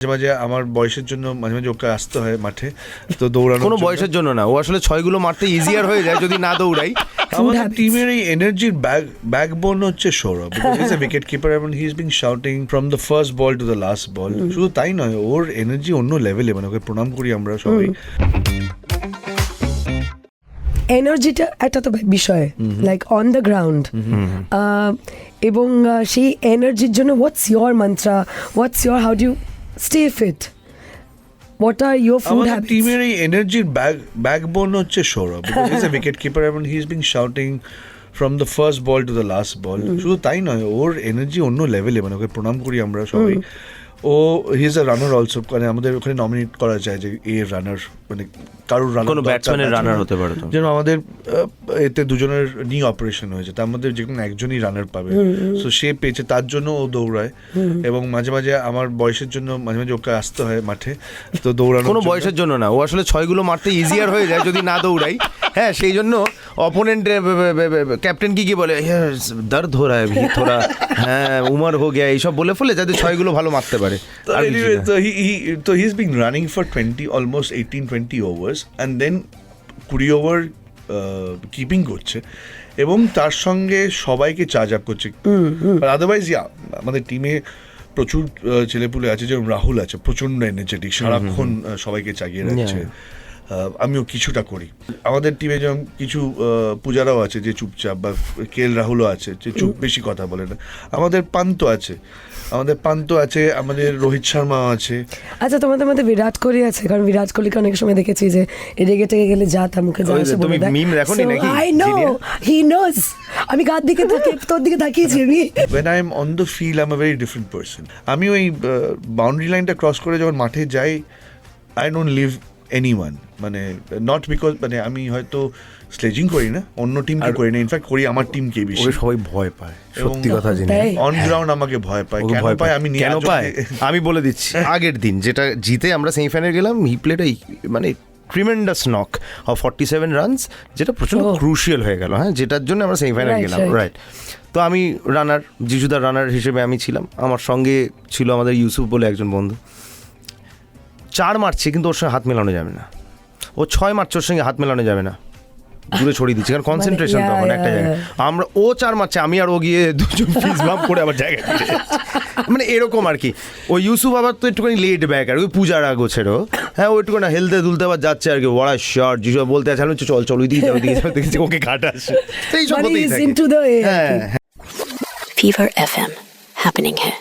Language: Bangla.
মাঝে মাঝে আমার বয়সের জন্য মাঝে মাঝে ওকে আসতে হয় মাঠে, তো দৌড়ানো কোনো বয়সের জন্য না, ও আসলে ছয়গুলো মারতে ইজিয়ার হয়ে যায় যদি না দৌড়াই। আমাদের টিমের এই এনার্জির ব্যাকবোন হচ্ছে Sourav, is a wicket keeper এবং he is being shouting from the first ball to the last ball. শুধু তাই নয়, ওর এনার্জি অন্য লেভেলে, মানে ওকে প্রণাম করি আমরা সবাই। এনার্জিটা একটা তো বিষয়, লাইক অন দ্য গ্রাউন্ড, এবং সেই এনার্জির জন্য what's your mantra, what's your, how do you stay fit, what are your food আমাদের হ্যাবিটস? টিমের এই এনার্জির ব্যাকবোন হচ্ছে Sourav, is a wicket keeper এবং he is being shouting from the first ball to the last ball. শুধু তাই নয়, ওর এনার্জি অন্য লেভেলে, মানে ওকে প্রণাম করি আমরা সবাই। ও he is a runner also, মানে আমাদের ওখানে নমিনেট করা যায় যে এ রানার, মানে কারোর রানার, কোনো ব্যাটসম্যানের রানার হতে পারে। তো যেন আমাদের এতে দুজনের নি অপারেশন হয়েছে, তার মধ্যে যে কোনো একজনই রানার পাবে, সো সে পেয়েছে, তার জন্য ও দৌড়ায়। এবং মাঝে মাঝে আমার বয়সের জন্য মাঝে মাঝে ওকে আসতে হয় মাঠে, তো দৌড়ানো কোনো বয়সের জন্য না, ও আসলে ছয়গুলো মারতে ইজিয়ার হয়ে যায় যদি না দৌড়াই। হ্যাঁ, সেই জন্য অপোনেন্ট ক্যাপ্টেন কি বলে, দর্দ হো রা হ্যায় ভি থোড়া, হ্যাঁ উমর হো গয়া, এইসব বলে ফেলে যাতে ছয়গুলো ভালো মারতে পারে। তো he is being running for 20 almost 18-20 overs and then 20 over keeping করছে এবং তার সঙ্গে সবাইকে চার্জ আপ করছে। আদারওয়াইজ আমাদের টিমে প্রচুর ছেলেপুলে আছে, যেমন রাহুল আছে, প্রচন্ড এনার্জেটিক, সারাক্ষণ সবাইকে জাগিয়ে রাখছে। আমিও কিছুটা করি। আমাদের টিমে যেমন কিছু পূজারাও আছে যে চুপচাপ, বা কেএল রাহুলও আছে যে চুপ, বেশি কথা বলে না। আমাদের পান্ত আছে, আমাদের রোহিত শর্মাও আছে। আচ্ছা, তোমাদের মধ্যে বিরাট কোহলি আছে, কারণ বিরাট কোহলিকে অনেক সময় দেখেছি যে রেগে টেগে গেলে যা তা মুখে যা আসে বলে দেয়। মিম রাখোনি নাকি? I know, he knows. আমি কার দিকে তাকিয়ে, তোর দিকে তাকিয়েছি আমি। When I am on the field, I'm a very different person. আমি ওই বাউন্ডারি লাইনটা ক্রস করে যখন মাঠে যাই, I don't leave anyone, মানে নট বিকজ, মানে আমি হয়তো স্লেজিং করি না, অন্য টিমকে করি না, ইনফ্যাক্ট করি আমার টিমকে বেশি। ওকে সবাই ভয় পায়, সত্যি কথা জেনে। অন গ্রাউন্ড আমাকে ভয় পায়, কেন পায় আমি কেন পায় আমি বলে দিচ্ছি। আগের দিন যেটা জিতে আমরা সেমিফাইনালে গেলাম, হি প্লেড মানে ট্রিমেন্ডাস নক অফ 47 রানস, যেটা প্রচন্ড ক্রুশিয়াল হয়ে গেল, হ্যাঁ, যেটার জন্য আমরা সেমিফাইনালে গেলাম, রাইট। তো আমি রানার, জিজুদার রানার হিসেবে আমি ছিলাম, আমার সঙ্গে ছিল আমাদের ইউসুফ বলে একজন বন্ধু। 4 মারছে কিন্তু ওর সঙ্গে হাত মেলানো যাবে না, ও 6 মারছে ওর সঙ্গে হাত মেলানো যাবে না, দূরে ছড়িয়ে দিচ্ছে, কারণ কনসেন্ট্রেশন তখন একটা জায়গায়। আমরা ও 4 মারছে, আমি আর ও গিয়ে দুজন ফিস বাম্প করে আবার জায়গায় মানে এরকম আর কি। ওই ইউসুফ আবার তো একটুখানি লেট ব্যাক, আর ওই পূজার আগোছেরও, হ্যাঁ, ও একটুখানি হেলতে দুলতে আবার যাচ্ছে আর কি, ওরা শর্ট জিজু বলতে আছে, চল চল ওই দিকে যাও, দেখছি ওকে ঘাট আসে, এই সব হতেই থাকে। হ্যাঁ। Fever FM happening है।